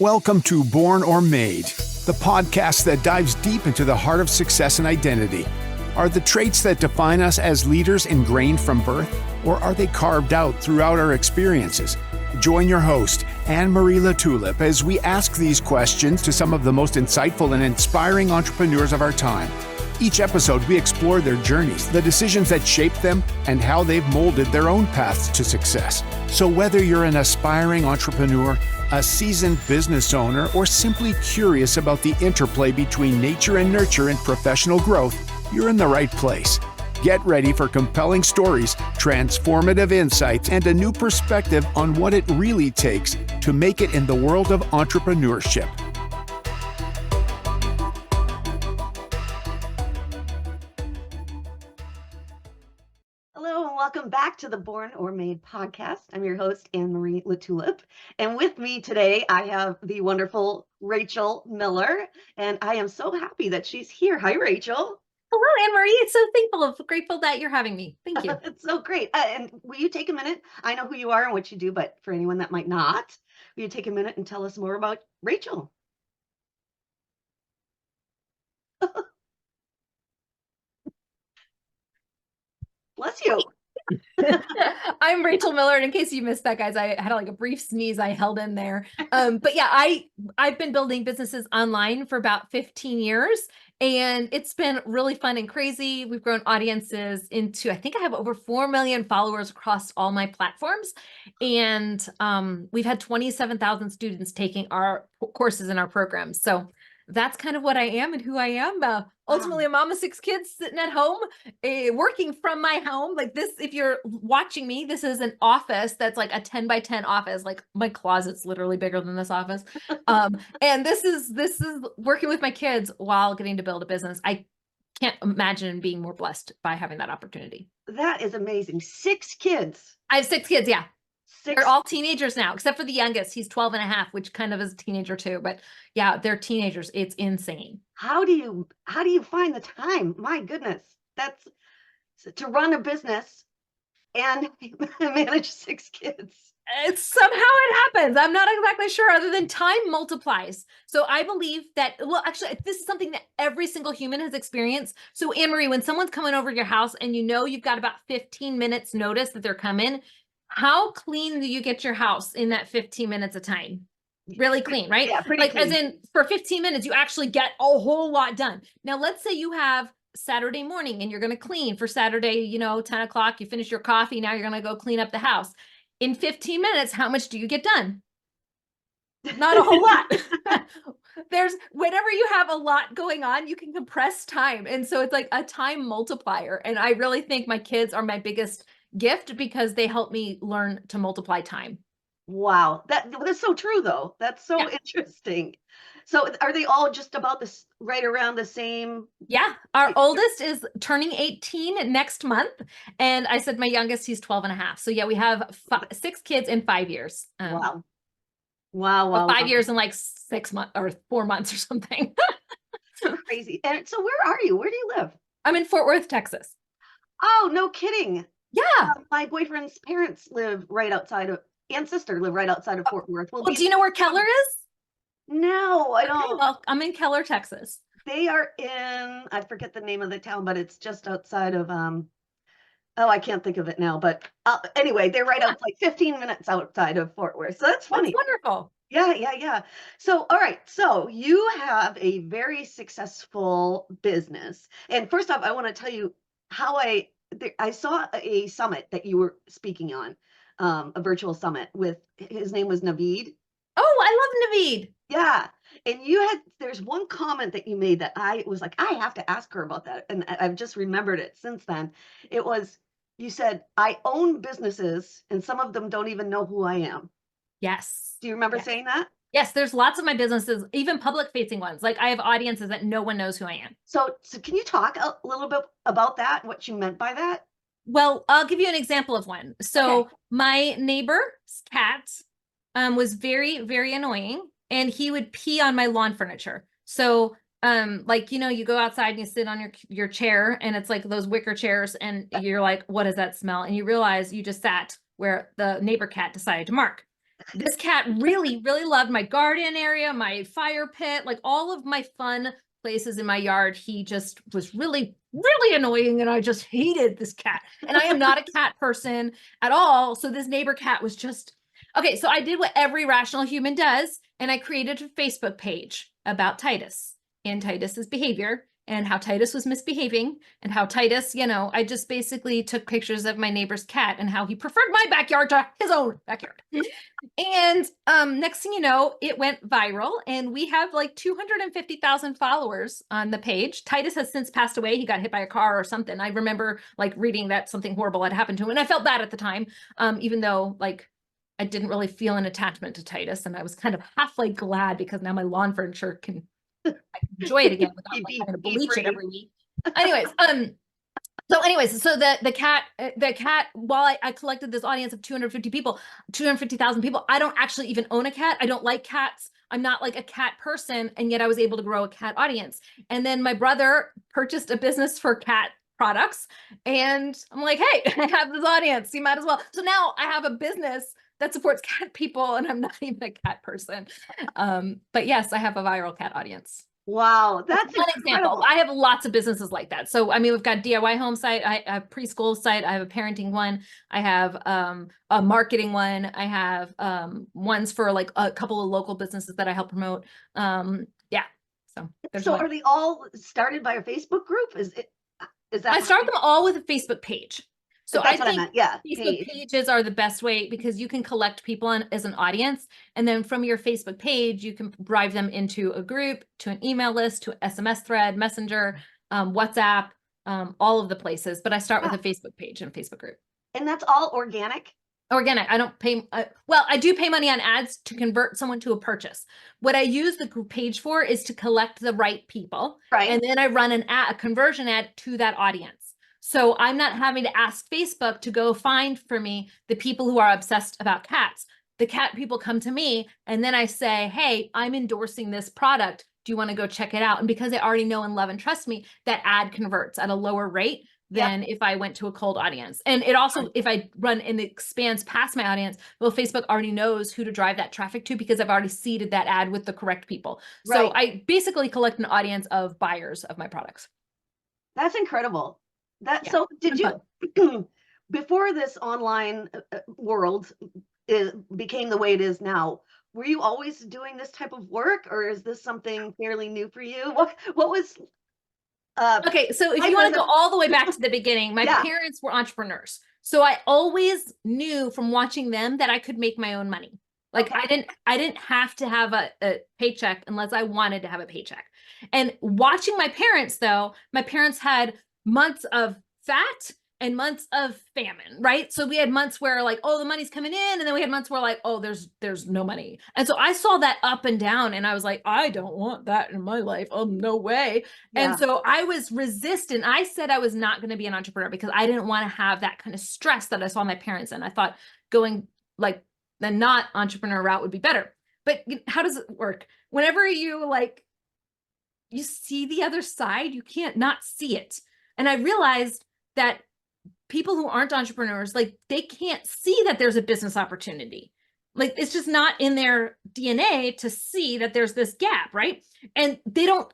Welcome to Born or Made, the podcast that dives deep into the heart of success and identity. Are the traits that define us as leaders ingrained from birth, or are they carved out throughout our experiences? Join your host, Anne-Marie LaTulip, as we ask these questions to some of the most insightful and inspiring entrepreneurs of our time. Each episode, we explore their journeys, the decisions that shaped them, and how they've molded their own paths to success. So whether you're an aspiring entrepreneur, a seasoned business owner, or simply curious about the interplay between nature and nurture in professional growth, you're in the right place. Get ready for compelling stories, transformative insights, and a new perspective on what it really takes to make it in the world of entrepreneurship. Welcome back to the Born or Made podcast. I'm your host, Anne-Marie LaTulip. And with me today, I have the wonderful Rachel Miller. And I am so happy that she's here. Hi, Rachel. Hello, Anne-Marie. It's so grateful that you're having me. Thank you. It's so great. And will you take a minute? I know who you are and what you do, but for anyone that might not, will you take a minute and tell us more about Rachel? Bless you. I'm Rachel Miller, and in case you missed that, guys, I had like a brief sneeze I held in there. But yeah, I've been building businesses online for about 15 years, and it's been really fun and crazy. We've grown audiences into, I think I have over 4 million followers across all my platforms, and we've had 27,000 students taking our courses in our programs. So that's kind of what I am and who I am. Ultimately, a mom of 6 kids sitting at home, working from my home. Like this, if you're watching me, this is an office that's like a 10 by 10 office. Like my closet's literally bigger than this office. And this is working with my kids while getting to build a business. I can't imagine being more blessed by having that opportunity. That is amazing. 6 kids. I have 6 kids. Yeah. 6. They're all teenagers now, except for the youngest. He's 12 and a half, which kind of is a teenager too. But yeah, they're teenagers. It's insane. How do you find the time? My goodness, that's to run a business and manage 6 kids. It's somehow it happens. I'm not exactly sure, other than time multiplies. So I believe that, well, actually, this is something that every single human has experienced. So Anne-Marie, when someone's coming over to your house and you know you've got about 15 minutes notice that they're coming, how clean do you get your house in that 15 minutes of time? Really clean, right? Yeah, pretty clean. As in for 15 minutes, you actually get a whole lot done. Now, let's say you have Saturday morning and you're going to clean for Saturday, 10 o'clock, you finish your coffee. Now you're going to go clean up the house. In 15 minutes, how much do you get done? Not a whole lot. Whenever you have a lot going on, you can compress time. And so it's like a time multiplier. And I really think my kids are my biggest gift because they help me learn to multiply time. Wow. That's so true though. That's so interesting. So are they all just about this right around the same? Yeah. Our oldest is turning 18 next month. And I said my youngest, he's 12 and a half. So yeah, we have 6 kids in 5 years. Wow. Wow. 5 years and like 6 months or 4 months or something. Crazy. And so where are you? Where do you live? I'm in Fort Worth, Texas. Oh, no kidding. Yeah. My boyfriend's parents live right outside of, and sister live right outside of Fort Worth. Well, do you know where Keller is? No, I don't. Okay, well, I'm in Keller, Texas. They are in, I forget the name of the town, but it's just outside of, I can't think of it now, but anyway, they're right out like 15 minutes outside of Fort Worth. So that's funny. That's wonderful. Yeah. So, all right. So you have a very successful business. And first off, I want to tell you how I saw a summit that you were speaking on, a virtual summit with, his name was Naveed. Oh, I love Naveed. Yeah. And there's one comment that you made that I was like, I have to ask her about that. And I've just remembered it since then. It was, you said, I own businesses and some of them don't even know who I am. Yes. Do you remember saying that? Yes, there's lots of my businesses, even public facing ones. Like I have audiences that no one knows who I am. So can you talk a little bit about that, what you meant by that? Well, I'll give you an example of one. So my neighbor's cat was very, very annoying, and he would pee on my lawn furniture. So you go outside and you sit on your chair, and it's like those wicker chairs, and you're like, what does that smell? And you realize you just sat where the neighbor cat decided to mark. This cat really, really loved my garden area, my fire pit, like all of my fun places in my yard. He just was really, really annoying, and I just hated this cat. And I am not a cat person at all. So this neighbor cat was just okay. So I did what every rational human does, and I created a Facebook page about Titus and Titus's behavior and how Titus was misbehaving and how Titus, I just basically took pictures of my neighbor's cat and how he preferred my backyard to his own backyard. And next thing you know, it went viral, and we have like 250,000 followers on the page. Titus has since passed away. He got hit by a car or something. I remember like reading that something horrible had happened to him, and I felt bad at the time, even though like I didn't really feel an attachment to Titus, and I was kind of half like glad because now my lawn furniture I can enjoy it again without like having to bleach it every week. Anyways, so the cat, while I collected this audience of 250,000 people, I don't actually even own a cat. I don't like cats. I'm not like a cat person, and yet I was able to grow a cat audience. And then my brother purchased a business for cat products, and I'm like, hey, I have this audience, you might as well. So now I have a business that supports cat people, and I'm not even a cat person. But yes, I have a viral cat audience. Wow, that's one example. I have lots of businesses like that. So, I mean, we've got DIY home site, I have a preschool site, I have a parenting one, I have a marketing one, I have ones for like a couple of local businesses that I help promote. Yeah. So are they all started by a Facebook group? Is that I start them all with a Facebook page. So I think yeah, Facebook pages are the best way because you can collect people as an audience. And then from your Facebook page, you can drive them into a group, to an email list, to an SMS thread, Messenger, WhatsApp, all of the places. But I start with a Facebook page and a Facebook group. And that's all organic? Organic. I don't pay. Well, I do pay money on ads to convert someone to a purchase. What I use the group page for is to collect the right people. Right. And then I run a conversion ad to that audience. So I'm not having to ask Facebook to go find for me the people who are obsessed about cats. The cat people come to me, and then I say, hey, I'm endorsing this product. Do you want to go check it out? And because they already know and love and trust me, that ad converts at a lower rate than if I went to a cold audience. And it also, if I run and it expands past my audience, well, Facebook already knows who to drive that traffic to because I've already seeded that ad with the correct people. So I basically collect an audience of buyers of my products. That's incredible. So did you, before this online world became the way it is now, were you always doing this type of work, or is this something fairly new for you? What was okay, so if you want to go all the way back to the beginning, my parents were entrepreneurs. So I always knew from watching them that I could make my own money. Like I didn't have to have a paycheck unless I wanted to have a paycheck. And watching my parents, though, my parents had months of fat and months of famine, right? So we had months where like, oh, the money's coming in. And then we had months where like, oh, there's no money. And so I saw that up and down, and I was like, I don't want that in my life. Oh, no way. Yeah. And so I was resistant. I said I was not going to be an entrepreneur because I didn't want to have that kind of stress that I saw my parents in. I thought going like the not entrepreneur route would be better. But how does it work? Whenever you see the other side, you can't not see it. And I realized that people who aren't entrepreneurs, like they can't see that there's a business opportunity. Like it's just not in their DNA to see that there's this gap, right? And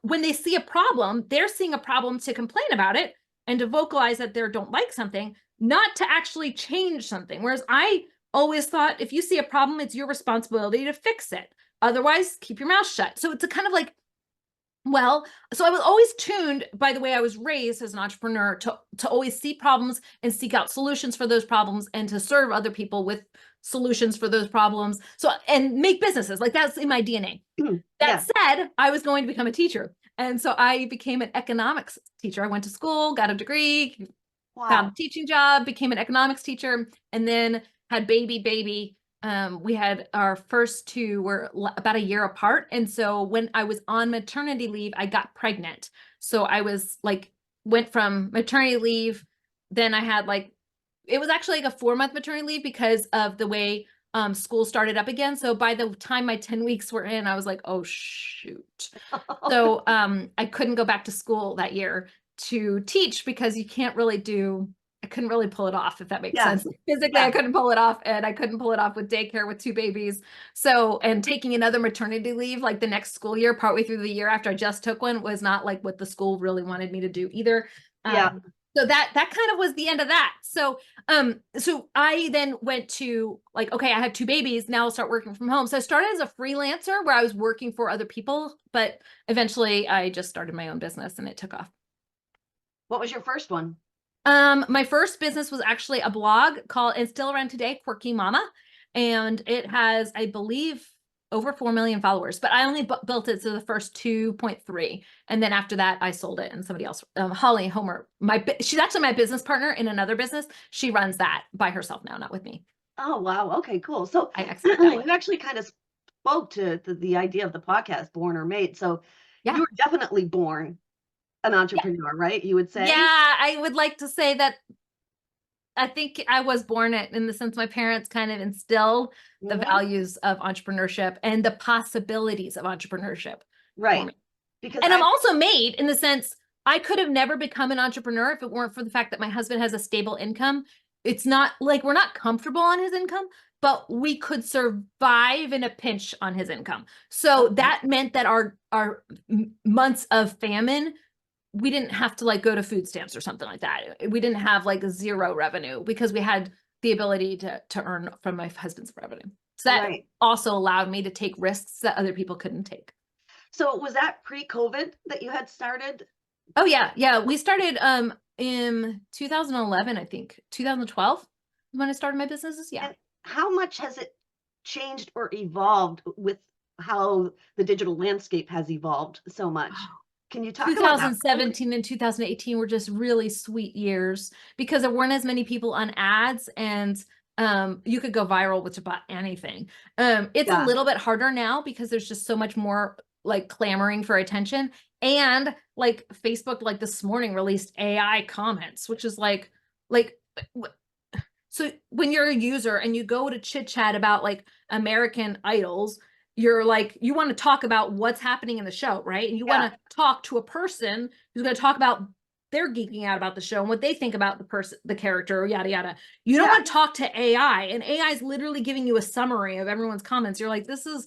when they see a problem, they're seeing a problem to complain about it and to vocalize that they don't like something, not to actually change something. Whereas I always thought if you see a problem, it's your responsibility to fix it. Otherwise, keep your mouth shut. So it's a kind of like, so I was always tuned by the way I was raised as an entrepreneur to always see problems and seek out solutions for those problems and to serve other people with solutions for those problems. So, and make businesses, like that's in my DNA. That said, I was going to become a teacher. And so I became an economics teacher. I went to school, got a degree, found a teaching job, became an economics teacher, and then had baby. We had our first two were about a year apart. And so when I was on maternity leave, I got pregnant. So I was went from maternity leave. Then I had it was actually like a 4-month maternity leave because of the way school started up again. So by the time my 10 weeks were in, I was like, oh, shoot. So I couldn't go back to school that year to teach because you can't really do I couldn't really pull it off, if that makes Yeah. sense. Physically, I couldn't pull it off, and I couldn't pull it off with daycare with 2 babies. So, and taking another maternity leave, like the next school year, partway through the year after I just took one, was not like what the school really wanted me to do either. Yeah. So that kind of was the end of that. So, so I then went to like, okay, I had 2 babies. Now I'll start working from home. So I started as a freelancer where I was working for other people, but eventually I just started my own business and it took off. What was your first one? My first business was actually a blog called, and still around today, Quirky Mama. And it has, I believe, over 4 million followers, but I only built it to the first 2.3. And then after that, I sold it and somebody else, Holly Homer, she's actually my business partner in another business. She runs that by herself now, not with me. Oh, wow. Okay, cool. So I exited that one. you actually kind of spoke to the idea of the podcast, Born or Made. So Yeah. you were definitely born an entrepreneur, right? You would say? Yeah, I would like to say that I think I was born it in the sense my parents kind of instilled the values of entrepreneurship and the possibilities of entrepreneurship. Right. Because and I'm also made in the sense I could have never become an entrepreneur if it weren't for the fact that my husband has a stable income. It's not like we're not comfortable on his income, but we could survive in a pinch on his income. So that meant that our months of famine, we didn't have to like go to food stamps or something like that. We didn't have like 0 revenue because we had the ability to earn from my husband's revenue. So that also allowed me to take risks that other people couldn't take. So was that pre-COVID that you had started? Oh yeah. Yeah. We started in 2011, I think 2012 when I started my businesses. Yeah. And how much has it changed or evolved with how the digital landscape has evolved so much? Can you talk about that? 2017 and 2018 were just really sweet years because there weren't as many people on ads and you could go viral with about anything. It's a little bit harder now because there's just so much more like clamoring for attention. And like Facebook, like this morning released AI comments, which is like, so when you're a user and you go to chit chat about like American Idols, you're like, you want to talk about what's happening in the show, right? And you want to talk to a person who's going to talk about their geeking out about the show and what they think about the person, the character, yada, yada. You don't want to talk to AI, and AI is literally giving you a summary of everyone's comments. You're like, this is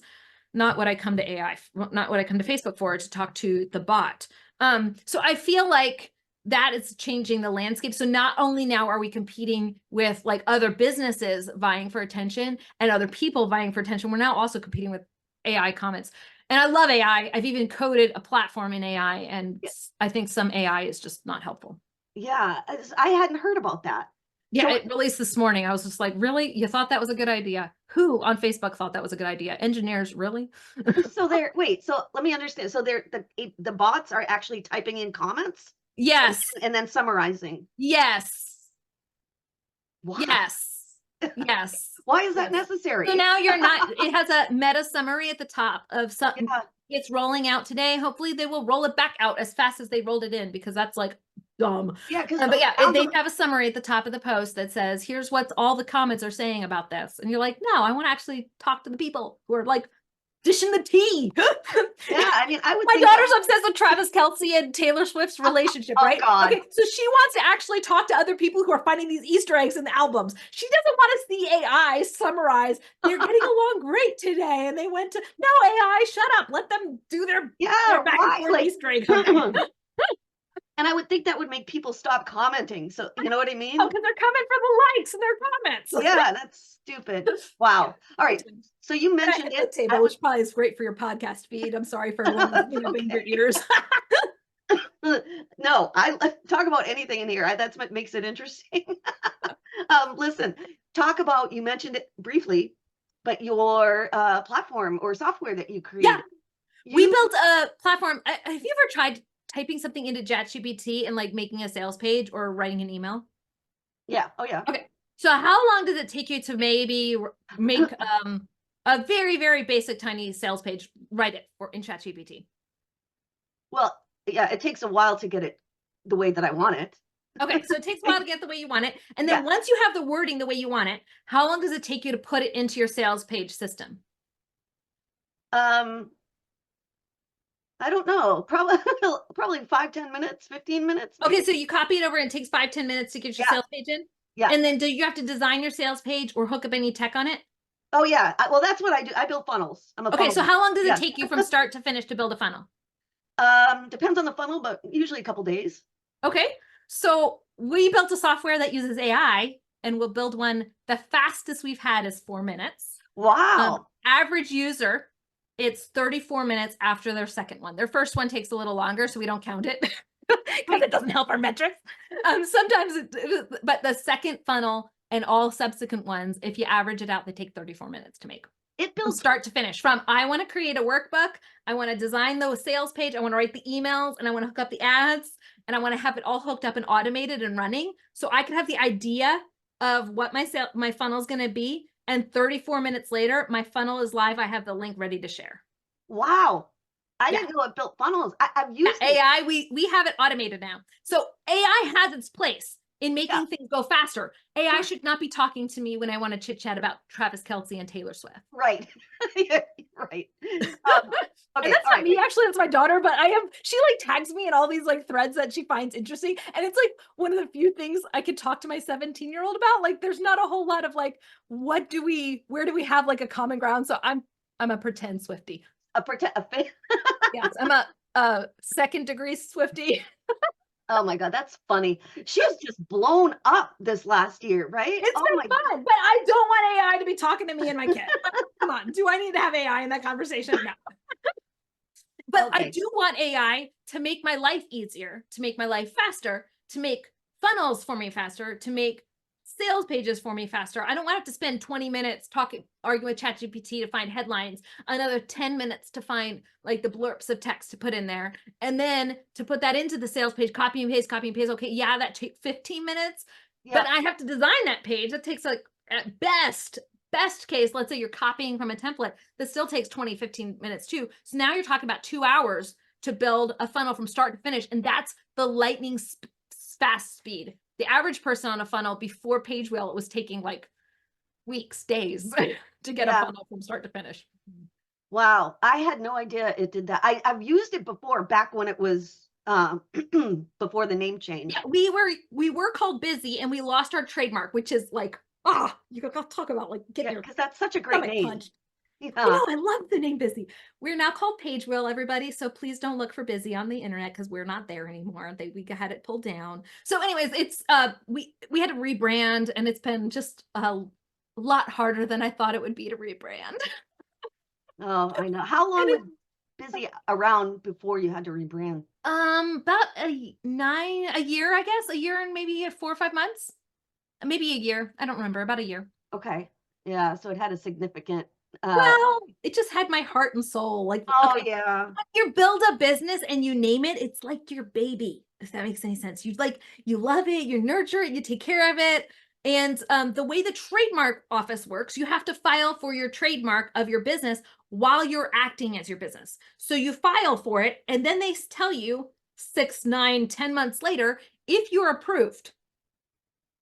not what I come to AI, not what I come to Facebook for, to talk to the bot. So I feel like that is changing the landscape. So not only now are we competing with like other businesses vying for attention and other people vying for attention, we're now also competing with AI comments. And I love AI. I've even coded a platform in AI, and I think some AI is just not helpful. Yeah, I hadn't heard about that. Yeah, so it released this morning. I was just like, really? You thought that was a good idea? Who on Facebook thought that was a good idea? Engineers, really? So so let me understand. So the bots are actually typing in comments? Yes. And then summarizing. Yes. Wow. Yes. Yes. Why is that necessary? So now you're not, it has a meta summary at the top of something. It's rolling out today. Hopefully they will roll it back out as fast as they rolled it in, because that's like dumb. Yeah. But yeah, they have a summary at the top of the post that says, here's what all the comments are saying about this. And you're like, no, I want to actually talk to the people who are like dishing the tea. Yeah, I mean, my daughter's obsessed with Travis Kelce and Taylor Swift's relationship, right? God. Okay, so she wants to actually talk to other people who are finding these Easter eggs in the albums. She doesn't want to see AI summarize, they're getting along great today, and they went to, no, AI, shut up, let them do their back and forth Easter egg. And I would think that would make people stop commenting. So, you know what I mean? Oh, because they're coming for the likes and their comments. Yeah, that's stupid. Wow. All right. So you mentioned it, table, which probably is great for your podcast feed. I'm sorry for everyone listening in your ears. No, I talk about anything in here. That's what makes it interesting. Listen, talk about, you mentioned it briefly, but your platform or software that you created. Yeah, we built a platform. Have you ever tried typing something into ChatGPT and like making a sales page or writing an email? Yeah. Oh yeah. Okay. So how long does it take you to maybe make a very, very basic tiny sales page, write it in ChatGPT? Well, yeah, it takes a while to get it the way that I want it. Okay. So it takes a while to get the way you want it. And then once you have the wording the way you want it, how long does it take you to put it into your sales page system? I don't know, probably probably 5, 10 minutes, 15 minutes. Okay, Maybe. so you copy it over and it takes 5, 10 minutes to get your Yeah, sales page in? yeah. And then do you have to design your sales page or hook up any tech on it? Oh, yeah. Well, that's what I do. I build funnels. I'm a Okay, funnel so builder. how long does it Yeah. take you from start to finish to build a funnel? Depends on the funnel, but usually a couple days. Okay, so we built a software that uses AI, and we'll build one. The fastest we've had is 4 minutes. Wow. Average user, it's 34 minutes after their second one. Their first one takes a little longer, so we don't count it because it doesn't help our metrics. Sometimes, but the second funnel and all subsequent ones, if you average it out, they take 34 minutes to make. It From builds. start to finish. From I want to create a workbook, I want to design the sales page, I want to write the emails, and I want to hook up the ads, and I want to have it all hooked up and automated and running, so I can have the idea of what my funnel is going to be, and 34 minutes later, my funnel is live. I have the link ready to share. Wow. I Yeah. didn't know it built funnels. I've used it. AI, we have it automated now. So AI has its place in making things go faster. AI should not be talking to me when I want to chit chat about Travis Kelce and Taylor Swift. Right. Right. And Okay. that's not me, actually, that's my daughter, but she like tags me in all these like threads that she finds interesting. And it's like one of the few things I could talk to my 17-year-old about. Like, there's not a whole lot of like, where do we have like a common ground? So I'm a pretend Swiftie. Yes, I'm a second degree Swiftie. Oh my God, that's funny. She's just blown up this last year, right? It's been fun, but I don't want AI to be talking to me and my kid. Come on, do I need to have AI in that conversation? No. But I do want AI to make my life easier, to make my life faster, to make funnels for me faster, to make sales pages for me faster. I don't want to have to spend 20 minutes arguing with ChatGPT to find headlines, another 10 minutes to find like the blurps of text to put in there, and then to put that into the sales page, copy and paste, copy and paste. Okay, yeah, that takes 15 minutes, but I have to design that page. That takes like at best case, let's say you're copying from a template, that still takes 20, 15 minutes too. So now you're talking about 2 hours to build a funnel from start to finish. And that's the lightning fast speed. The average person on a funnel before Pagewheel, it was taking like weeks, days to get a funnel from start to finish. Wow. I had no idea it did that. I've used it before, back when it was before the name change. Yeah, we were called Busy, and we lost our trademark, which is like, you gotta talk about like getting your, because that's such a great name. Punched. Yeah. I love the name Busy. We're now called Pagewheel, everybody. So please don't look for Busy on the internet, because we're not there anymore. We had it pulled down. So anyways, it's we had to rebrand, and it's been just a lot harder than I thought it would be to rebrand. Oh, I know. How long was Busy around before you had to rebrand? About a year, I guess, a year and maybe 4 or 5 months, maybe a year. I don't remember, about a year. Okay. Yeah. So it had a significant. Well, it just had my heart and soul. Like, yeah. When you build a business and you name it, it's like your baby, if that makes any sense. You love it, you nurture it, you take care of it. And the way the trademark office works, you have to file for your trademark of your business while you're acting as your business. So you file for it, and then they tell you 6, 9, 10 months later if you're approved.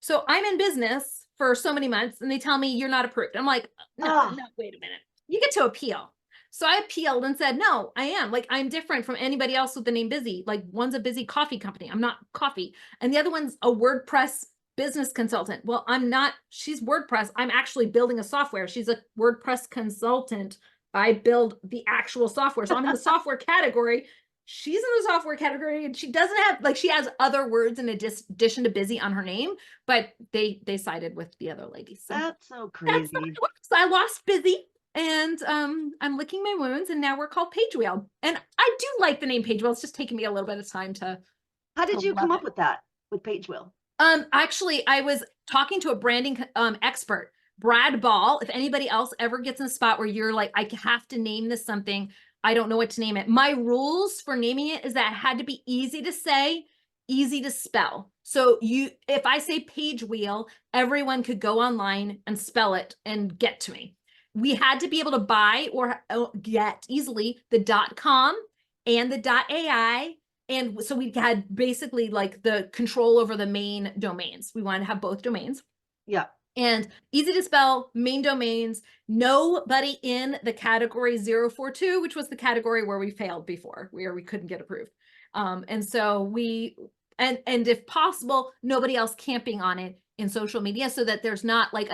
So I'm in business for so many months, and they tell me you're not approved. I'm like, no, wait a minute. You get to appeal. So I appealed and said, no, I am. Like, I'm different from anybody else with the name Busy. Like, one's a busy coffee company. I'm not coffee. And the other one's a WordPress business consultant. Well, I'm not. She's WordPress. I'm actually building a software. She's a WordPress consultant. I build the actual software. So I'm in the software category. She's in the software category, and she doesn't have, like, she has other words in addition to Busy on her name, but they sided with the other lady. So that's so crazy. So I lost Busy, and I'm licking my wounds, and now we're called Pagewheel. And I do like the name Pagewheel. It's just taking me a little bit of time to. How did you come up with that, with Pagewheel? Actually, I was talking to a branding expert, Brad Ball. If anybody else ever gets in a spot where you're like, I have to name this something, I don't know what to name it. My rules for naming it is that it had to be easy to say, easy to spell. So if I say Pagewheel, everyone could go online and spell it and get to me. We had to be able to buy or get easily the .com and the .ai. And so we had basically like the control over the main domains. We wanted to have both domains. Yeah. And easy to spell, main domains, nobody in the category 042, which was the category where we failed before, where we couldn't get approved. And so and if possible, nobody else camping on it in social media, so that there's not like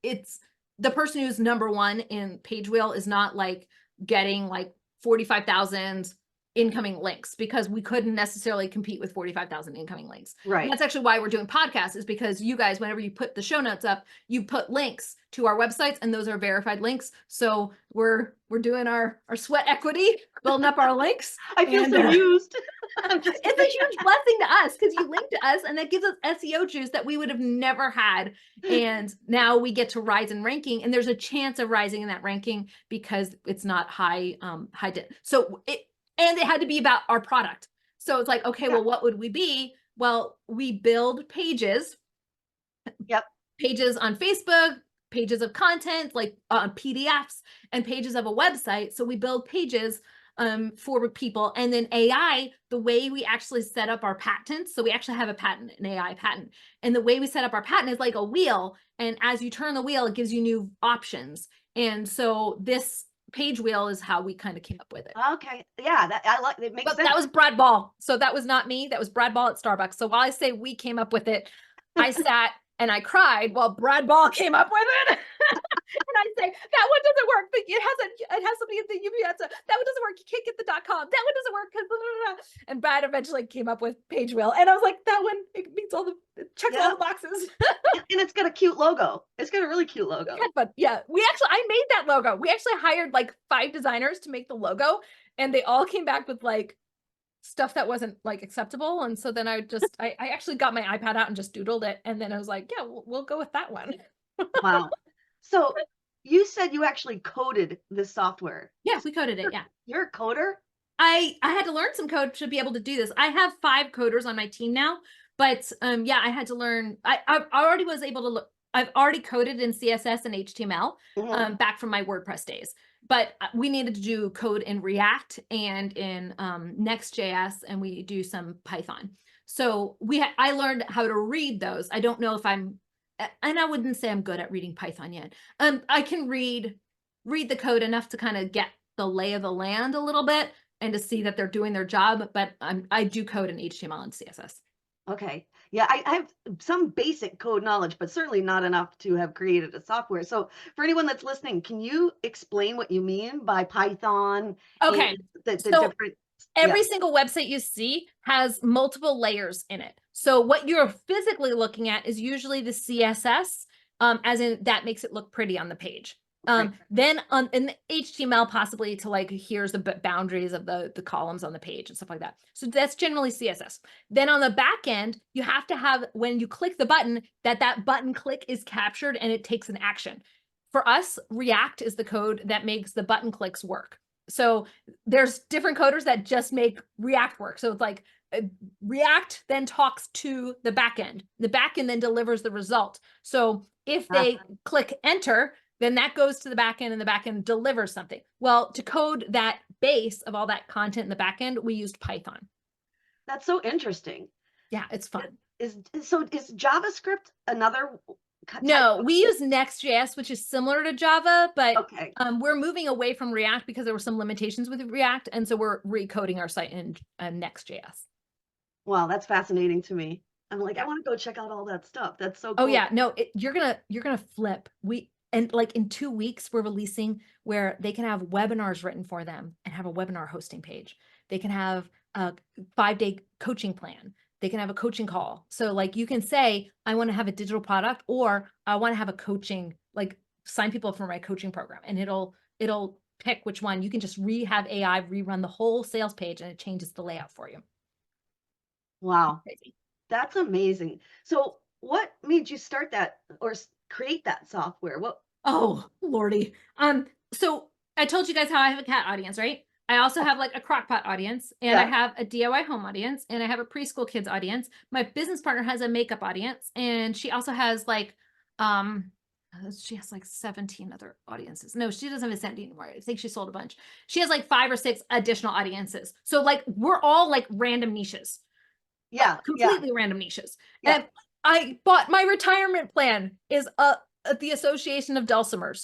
it's the person who's number one in Pagewheel is not like getting like 45,000 incoming links, because we couldn't necessarily compete with 45,000 incoming links. Right. And that's actually why we're doing podcasts, is because you guys, whenever you put the show notes up, you put links to our websites, and those are verified links. So we're doing our sweat equity, building up our links. I feel so used. It's a huge blessing to us, because you link to us, and that gives us SEO juice that we would have never had. And now we get to rise in ranking, and there's a chance of rising in that ranking because it's not high. And it had to be about our product. So it's like, okay, well, what would we be? Well, we build pages. Yep. Pages on Facebook, pages of content, like PDFs, and pages of a website. So we build pages for people. And then AI, the way we actually set up our patents. So we actually have a patent, an AI patent. And the way we set up our patent is like a wheel. And as you turn the wheel, it gives you new options. And so this Pagewheel is how we kind of came up with it. Okay. Yeah, I like it. Makes sense. That was Brad Ball. So that was not me. That was Brad Ball at Starbucks. So while I say we came up with it, I sat and I cried while Brad Ball came up with it. And I say, that one doesn't work. But it has somebody at the UPS. That one doesn't work. You can't get the .com. That one doesn't work. Blah, blah, blah. And Brad eventually came up with Pagewheel. And I was like, that one, it meets it checks all the boxes. And it's got a cute logo. It's got a really cute logo. But yeah, I made that logo. We actually hired like 5 designers to make the logo, and they all came back with like stuff that wasn't like acceptable. And so then I actually got my iPad out and just doodled it. And then I was like, yeah, we'll go with that one. Wow. So you said you actually coded this software. Yes, we coded it. Yeah. You're a coder? I had to learn some code to be able to do this. I have 5 coders on my team now, but yeah, I had to learn. I already was able to look. I've already coded in CSS and HTML back from my WordPress days, but we needed to do code in React and in Next.js, and we do some Python. So I learned how to read those. I don't know if and I wouldn't say I'm good at reading Python yet. I can read the code enough to kind of get the lay of the land a little bit and to see that they're doing their job, but I do code in HTML and CSS. Okay. Yeah, I have some basic code knowledge, but certainly not enough to have created a software. So for anyone that's listening, can you explain what you mean by Python? Okay. The different. Every single website you see has multiple layers in it. So what you're physically looking at is usually the CSS, as in that makes it look pretty on the page. Then in the HTML, possibly to like, here's the boundaries of the columns on the page and stuff like that. So that's generally CSS. Then on the back end, you have to have, when you click the button, that button click is captured and it takes an action. For us, React is the code that makes the button clicks work. So there's different coders that just make React work. So it's like React then talks to the backend. The backend then delivers the result. So if they click enter, then that goes to the backend and the backend delivers something. Well, to code that base of all that content in the backend, we used Python. That's so interesting. Yeah, it's fun. Is JavaScript another? No, we use Next.js, which is similar to Java, but okay. We're moving away from React because there were some limitations with React, and so we're recoding our site in Next.js. Wow, that's fascinating to me. I'm like, I want to go check out all that stuff. That's so cool. Oh yeah, no, you're gonna flip. And like in 2 weeks, we're releasing where they can have webinars written for them and have a webinar hosting page. They can have a 5-day coaching plan. They can have a coaching call. So like you can say, I want to have a digital product, or I want to have a coaching, like sign people up for my coaching program, and it'll pick which one. You can just have AI rerun the whole sales page and it changes the layout for you. Wow. That's amazing. So what made you start that or create that software? Oh, Lordy. So I told you guys how I have a cat audience, right? I also have like a crockpot audience, and I have a DIY home audience, and I have a preschool kids audience. My business partner has a makeup audience, and she also has like, she has like 17 other audiences. No, she doesn't have a 17 anymore. I think she sold a bunch. She has like 5 or 6 additional audiences. So like, we're all like random niches. Yeah. Completely random niches. Yeah. And I bought my retirement plan is the Association of Dulcimer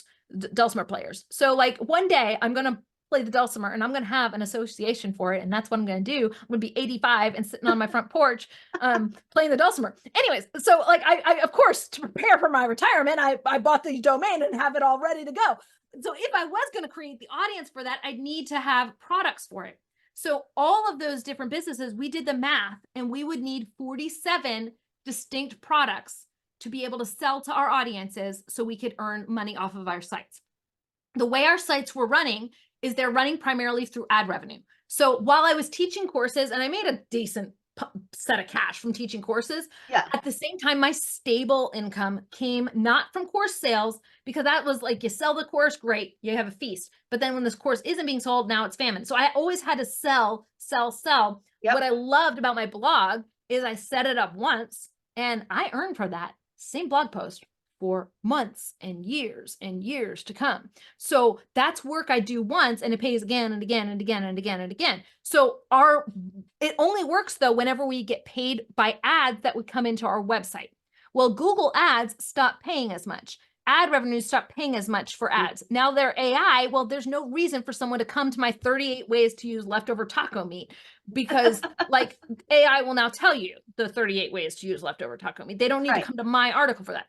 players. So like one day I'm going to play the dulcimer and I'm going to have an association for it. And that's what I'm going to do. I'm going to be 85 and sitting on my front porch, playing the dulcimer. Anyways, so like I of course, to prepare for my retirement, I bought the domain and have it all ready to go. So if I was going to create the audience for that, I'd need to have products for it. So all of those different businesses, we did the math and we would need 47 distinct products to be able to sell to our audiences so we could earn money off of our sites. The way our sites were running is they're running primarily through ad revenue. So while I was teaching courses and I made a decent set of cash from teaching courses, at the same time, my stable income came not from course sales, because that was like, you sell the course, great, you have a feast. But then when this course isn't being sold, now it's famine. So I always had to sell. What I loved about my blog is I set it up once and I earned for that same blog post for months and years to come. So that's work I do once and it pays again and again and again and again and again. So it only works though whenever we get paid by ads that would come into our website. Well, Google ads stopped paying as much. Ad revenues stopped paying as much for ads. Now they're AI. Well, there's no reason for someone to come to my 38 ways to use leftover taco meat, because like AI will now tell you the 38 ways to use leftover taco meat. They don't need to come to my article for that.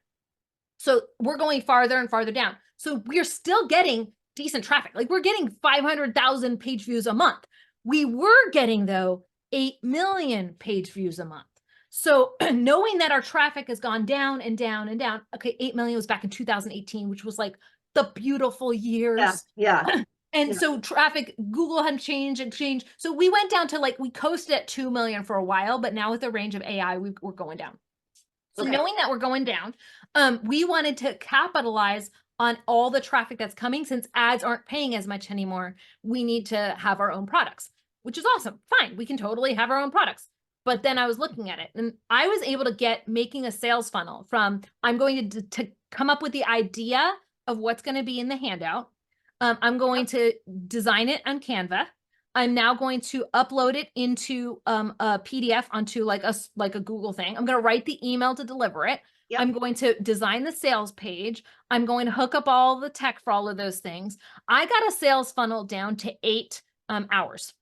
So we're going farther and farther down. So we're still getting decent traffic. Like we're getting 500,000 page views a month. We were getting though 8 million page views a month. So knowing that our traffic has gone down and down and down. Okay, 8 million was back in 2018, which was like the beautiful years. And so traffic, Google had changed and changed. So we went down to like, we coasted at 2 million for a while, but now with the range of AI, we're going down. So knowing that we're going down, we wanted to capitalize on all the traffic that's coming. Since ads aren't paying as much anymore, we need to have our own products, which is awesome. Fine, we can totally have our own products. But then I was looking at it and I was able to making a sales funnel from, I'm going to come up with the idea of what's going to be in the handout. I'm going to design it on Canva. I'm now going to upload it into a PDF onto like a Google thing. I'm going to write the email to deliver it. I'm going to design the sales page. I'm going to hook up all the tech for all of those things. I got a sales funnel down to 8 hours.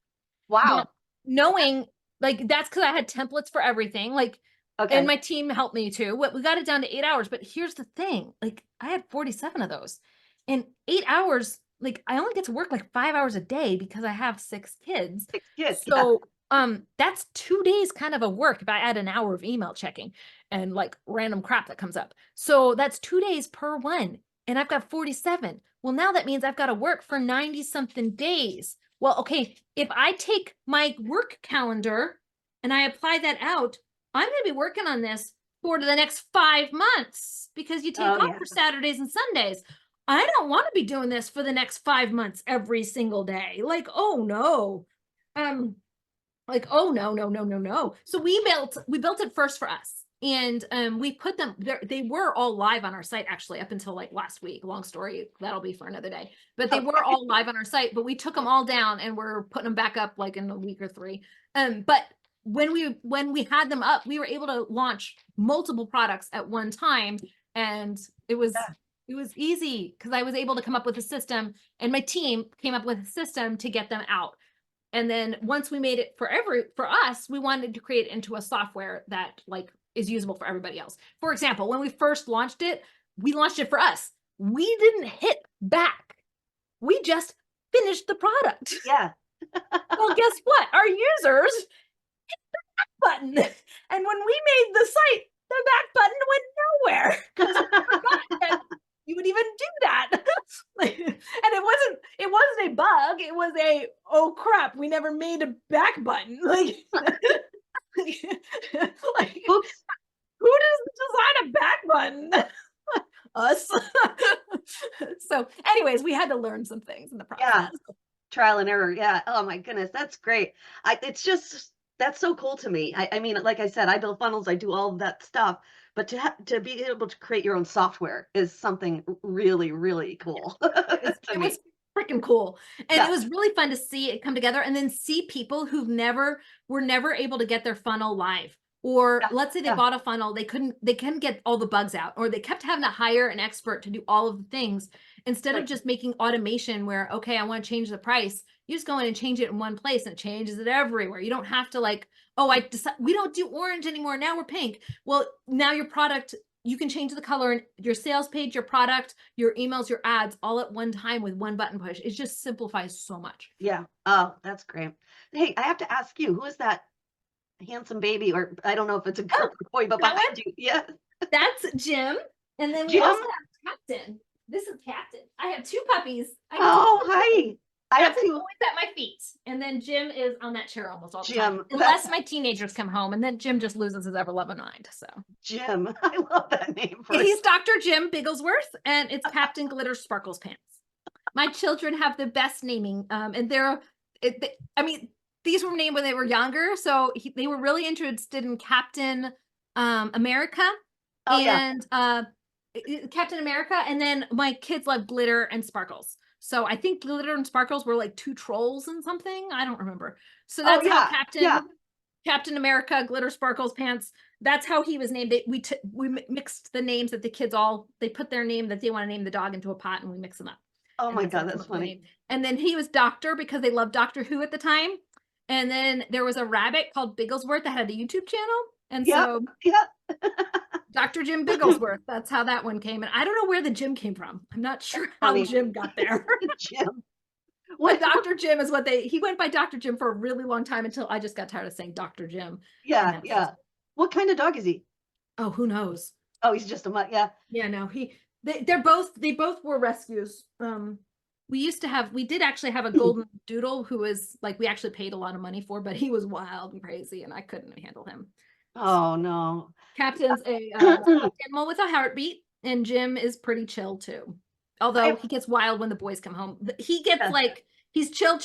Wow. Now, knowing like that's because I had templates for everything. Like, and my team helped me too. We got it down to 8 hours. But here's the thing: like I had 47 of those, in 8 hours. Like I only get to work like 5 hours a day because I have 6 kids. 6 kids. So that's 2 days kind of a work if I add an hour of email checking and like random crap that comes up. So that's 2 days per one. And I've got 47. Well, now that means I've got to work for 90 something days. Well, okay, if I take my work calendar and I apply that out, I'm going to be working on this for the next 5 months, because you take off for Saturdays and Sundays. I don't want to be doing this for the next 5 months every single day. Like, oh no. Like, oh no. So we built it first for us. And we put them there. They were all live on our site actually up until like last week. Long story, that'll be for another day. But they were all live on our site, but we took them all down and we're putting them back up like in a week or 3. But when we had them up, we were able to launch multiple products at one time, and it was easy because I was able to come up with a system, and my team came up with a system to get them out. And then once we made it for us, we wanted to create it into a software that like is usable for everybody else. For example, when we first launched it, we launched it for us. We didn't hit back. We just finished the product. Yeah. Well, guess what? Our users hit the back button. And when we made the site, the back button went nowhere because we forgot that you would even do that. And it wasn't a bug. It was oh crap, we never made a back button. Like, oops. Who does design a back button? Us. So anyways, we had to learn some things in the process. Yeah. Trial and error. Yeah. Oh my goodness. That's great. That's so cool to me. I mean, like I said, I build funnels, I do all of that stuff, but to be able to create your own software is something really, really cool. It was freaking cool. And it was really fun to see it come together and then see people who were never able to get their funnel live. Or Yeah, let's say they yeah, bought a funnel, they couldn't get all the bugs out, or they kept having to hire an expert to do all of the things instead of right. just making automation where, okay, I want to change the price. You just go in and change it in one place and it changes it everywhere. You don't have to like, oh, I decide we don't do orange anymore. Now we're pink. Well, now your product, you can change the color in your sales page, your product, your emails, your ads all at one time with one button push. It just simplifies so much. Yeah. Oh, that's great. Hey, I have to ask you, who is that handsome baby? Or I don't know if it's a girl Oh, or boy, but that one? behind you. Yeah. That's Jim. And then we Jim? also have Captain. This is Captain. I have two puppies. I get to Oh, hi. I have Captain's two. always at my feet. And then Jim is on that chair almost all the time. Jim. Unless my teenagers come home. And then Jim just loses his ever-loving mind. So Jim. I love that name for he's Dr. Jim Bigglesworth, and it's Captain Glitter Sparkles Pants. My children have the best naming. And I mean, these were named when they were younger. So they were really interested in Captain America. Oh, yeah. And Captain America, and then my kids love glitter and sparkles. So I think glitter and sparkles were like two trolls and something. I don't remember. So that's how Captain America, glitter sparkles pants. That's how he was named. We mixed the names that the kids they put their name that they want to name the dog into a pot, and we mix them up. Oh my God, that's funny. And then he was Doctor because they loved Doctor Who at the time. And then there was a rabbit called Bigglesworth that had a YouTube channel. And so Dr. Jim Bigglesworth, that's how that one came. And I don't know where the Jim came from. I'm not sure how Jim got there. Jim. What Dr. Jim is he went by Dr. Jim for a really long time until I just got tired of saying Dr. Jim. Yeah, yeah. What kind of dog is he? Oh, who knows? Oh, he's just a mutt. Yeah. Yeah, no, they both were rescues. We did actually have a golden doodle who was like, we actually paid a lot of money for, but he was wild and crazy and I couldn't handle him. Oh, no. Captain's a animal with a heartbeat, and Jim is pretty chill too. Although he gets wild when the boys come home. He gets like, he's chill,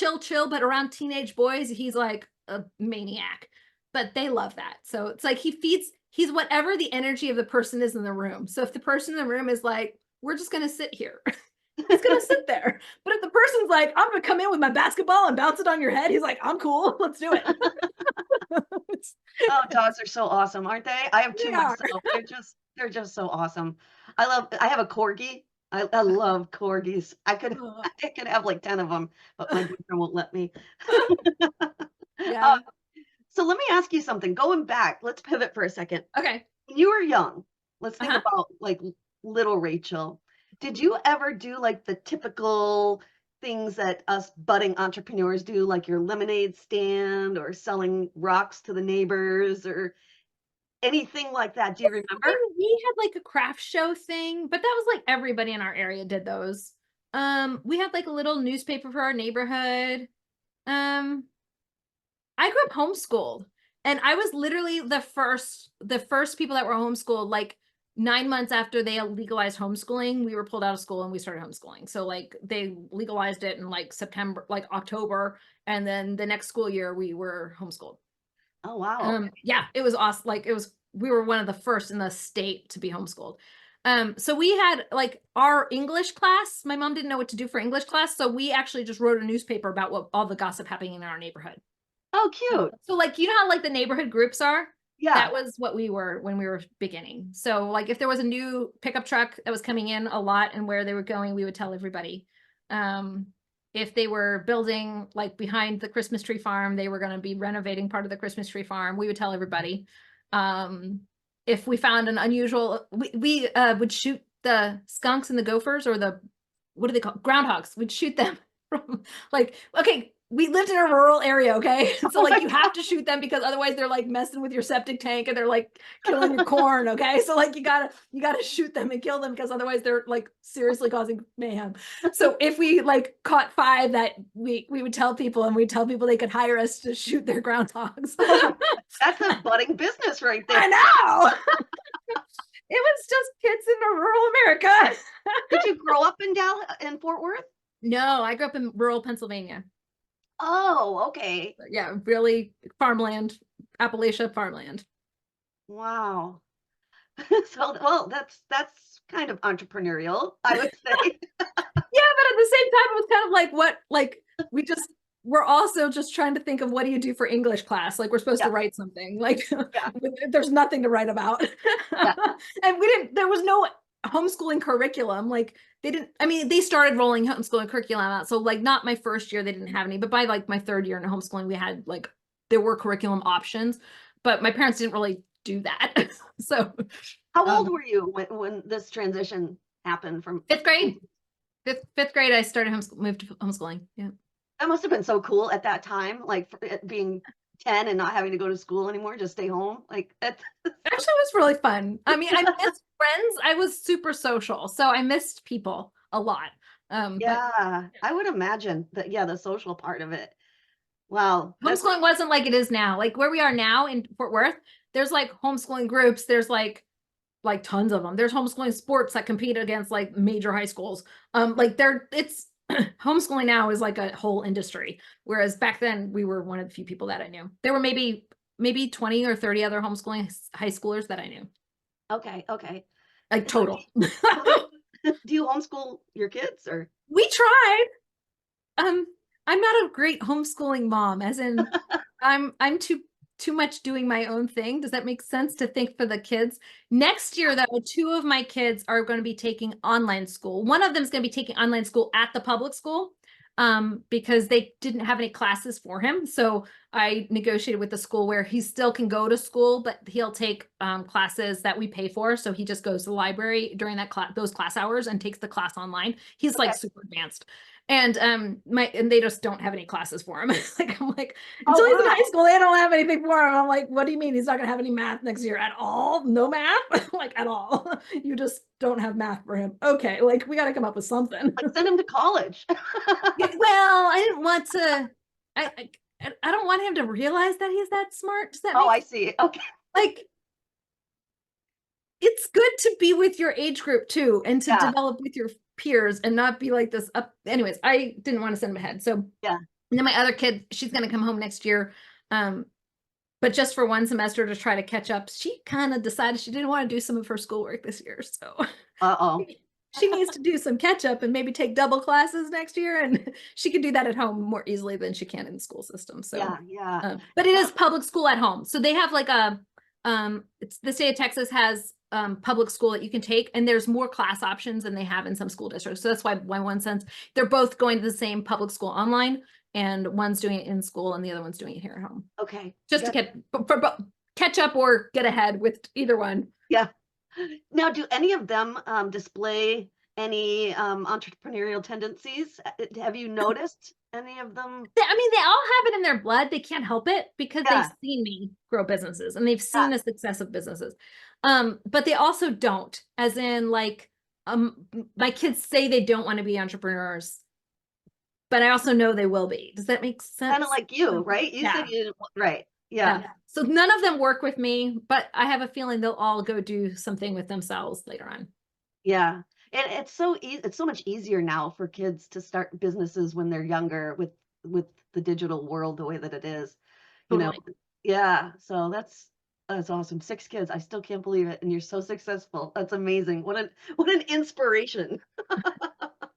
but around teenage boys, he's like a maniac. But they love that. So it's like he's whatever the energy of the person is in the room. So if the person in the room is like, we're just going to sit here, he's going to sit there. But if the person's like, I'm going to come in with my basketball and bounce it on your head, he's like, I'm cool. Let's do it. Oh, dogs are so awesome, aren't they? I have two myself. They're just so awesome. I have a corgi. I love corgis. I could have like 10 of them, but my boyfriend won't let me. Yeah. So let me ask you something. Going back, let's pivot for a second. Okay. When you were young, let's think about like little Rachel. Did you ever do like the typical things that us budding entrepreneurs do, like your lemonade stand or selling rocks to the neighbors or anything like that? Do you remember? We had like a craft show thing, but that was like everybody in our area did those. We had like a little newspaper for our neighborhood. I grew up homeschooled, and I was literally the first people that were homeschooled. Like 9 months after they legalized homeschooling, we were pulled out of school and we started homeschooling. So like they legalized it in like October, and then the next school year we were homeschooled. Oh, wow. Yeah, it was awesome. Like we were one of the first in the state to be homeschooled. So we had like our English class. My mom didn't know what to do for English class, so we actually just wrote a newspaper about what all the gossip happening in our neighborhood. Oh, cute. So like, you know how like the neighborhood groups are? Yeah. That was what we were when we were beginning. So like if there was a new pickup truck that was coming in a lot and where they were going, we would tell everybody. If they were building like behind the Christmas tree farm, they were going to be renovating part of the Christmas tree farm, we would tell everybody. If we found an unusual, we would shoot the skunks and the gophers, or what do they call groundhogs? We'd shoot them from like, okay, we lived in a rural area, okay? So like you have to shoot them because otherwise they're like messing with your septic tank and they're like killing your corn, okay? So like you gotta shoot them and kill them because otherwise they're like seriously causing mayhem. So if we like caught 5 that week, we would tell people, and we'd tell people they could hire us to shoot their groundhogs. That's a budding business right there. I know. It was just kids in rural America. Did you grow up in Fort Worth? No, I grew up in rural Pennsylvania. Oh, okay. Yeah, really farmland, Appalachia farmland. Wow. So, well, that's kind of entrepreneurial, I would say. Yeah, but at the same time, it was kind of like we're also just trying to think of what do you do for English class? Like we're supposed to write something. Like there's nothing to write about. And there was no homeschooling curriculum. Like they started rolling homeschooling curriculum out. So like not my first year, they didn't have any, but by like my third year in homeschooling, we had like, there were curriculum options, but my parents didn't really do that. So how old were you when this transition happened from fifth grade? Fifth grade, I started moved to homeschooling. Yeah. That must have been so cool at that time, like for it being 10 and not having to go to school anymore, just stay home. Like that actually was really fun. I mean, I missed friends. I was super social, so I missed people a lot. I would imagine that. Yeah, the social part of it. Wow. Homeschooling wasn't like it is now. Like where we are now in Fort Worth, there's like homeschooling groups. There's like tons of them. There's homeschooling sports that compete against like major high schools. It's homeschooling now is like a whole industry. Whereas back then we were one of the few people that I knew. There were maybe 20 or 30 other homeschooling high schoolers that I knew. Okay. Like total. Do you homeschool your kids or? We tried. I'm not a great homeschooling mom, as in I'm too much doing my own thing. Does that make sense to think for the kids? Next year, though, 2 of my kids are going to be taking online school. One of them is going to be taking online school at the public school because they didn't have any classes for him. So I negotiated with the school where he still can go to school, but he'll take classes that we pay for. So he just goes to the library during those class hours and takes the class online. He's like super advanced. And they just don't have any classes for him. Like I'm like, until he's in high school, they don't have anything for him. I'm like, what do you mean he's not gonna have any math next year at all? No math? Like at all. You just don't have math for him. Okay, like we gotta come up with something. Like send him to college. Well, I didn't want to I don't want him to realize that he's that smart. Does that make I see. Okay. like it's good to be with your age group too and to develop with your peers and not be like this up. Anyways, I didn't want to send him ahead. So and then my other kid, she's going to come home next year. But just for one semester to try to catch up. She kind of decided she didn't want to do some of her schoolwork this year. So she needs to do some catch up and maybe take double classes next year. And she can do that at home more easily than she can in the school system. So but it is public school at home. So they have like it's the state of Texas has public school that you can take, and there's more class options than they have in some school districts. So that's why one sense they're both going to the same public school online, and one's doing it in school and the other one's doing it here at home. Okay. Just to catch up or get ahead with either one. Yeah. Now, do any of them display any entrepreneurial tendencies? Have you noticed any of them? I mean, they all have it in their blood. They can't help it because they've seen me grow businesses and they've seen the success of businesses. But they also don't, as in like, my kids say they don't want to be entrepreneurs, but I also know they will be. Does that make sense? Kind of like you, right? You said you didn't, right. Yeah. So none of them work with me, but I have a feeling they'll all go do something with themselves later on. Yeah. And it's so it's so much easier now for kids to start businesses when they're younger with the digital world the way that it is. You know. Yeah. So that's awesome. 6 kids. I still can't believe it. And you're so successful. That's amazing. What an inspiration.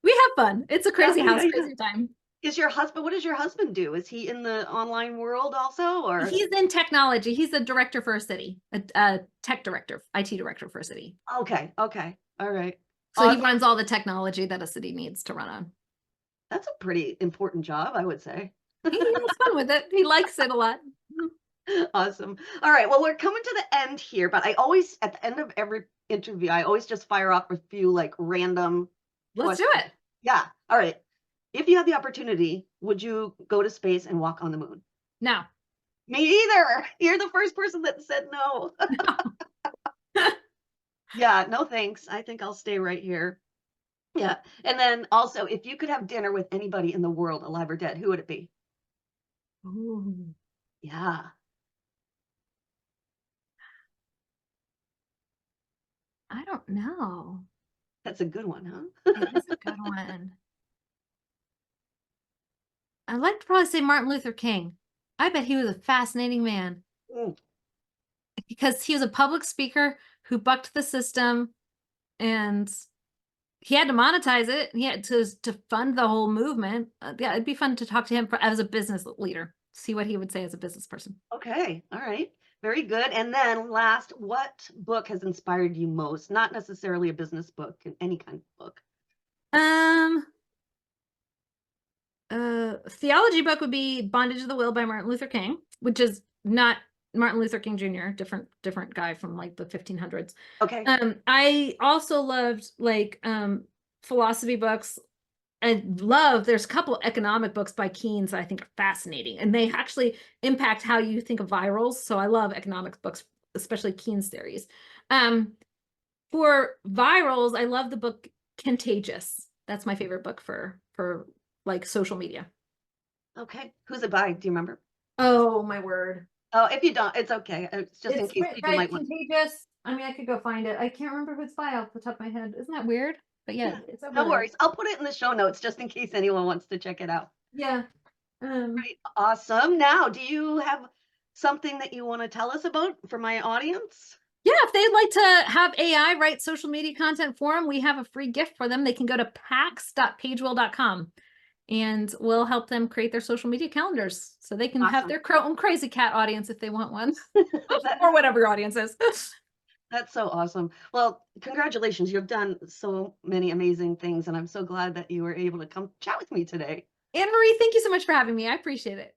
We have fun. It's a crazy house, crazy time. What does your husband do? Is he in the online world also, or? He's in technology. He's a director for a city, a tech director, IT director for a city. Okay. All right. So he runs all the technology that a city needs to run on. That's a pretty important job, I would say. He has fun with it. He likes it a lot. Awesome. All right. Well, we're coming to the end here, but I always, at the end of every interview, I always just fire off a few like random. Let's questions. do it. Yeah. All right. If you had the opportunity, would you go to space and walk on the moon? No. Me either. You're the first person that said no. Yeah, no thanks. I think I'll stay right here. Yeah. And then also, if you could have dinner with anybody in the world, alive or dead, who would it be? Ooh. Yeah. I don't know. That's a good one, huh? It is a good one. I'd like to probably say Martin Luther King. I bet he was a fascinating man. Because he was a public speaker who bucked the system and he had to monetize it. He had to fund the whole movement. Yeah, it'd be fun to talk to him as a business leader, see what he would say as a business person. Okay. All right. Very good. And then last, what book has inspired you most? Not necessarily a business book, any kind of book. Theology book would be Bondage of the Will by Martin Luther King, which is not Martin Luther King Jr., different guy from like the 1500s. Okay. I also loved like philosophy books. There's a couple economic books by Keynes that I think are fascinating, and they actually impact how you think of virals. So I love economics books, especially Keynes theories. For virals, I love the book Contagious. That's my favorite book for like social media. Okay. Who's it by? Do you remember? Oh my word. Oh, if you don't, it's okay. It's just in case people might want. Contagious. I mean, I could go find it. I can't remember who it's by off the top of my head. Isn't that weird? But yeah, it's over No there. worries. I'll put it in the show notes just in case anyone wants to check it out. Yeah. Right. Awesome. Now, do you have something that you want to tell us about for my audience? Yeah, if they'd like to have AI write social media content for them, we have a free gift for them. They can go to pax.pagewheel.com and we'll help them create their social media calendars so they can have their own crazy cat audience if they want one, or whatever your audience is. That's so awesome. Well, congratulations. You've done so many amazing things, and I'm so glad that you were able to come chat with me today. Anne Marie, thank you so much for having me. I appreciate it.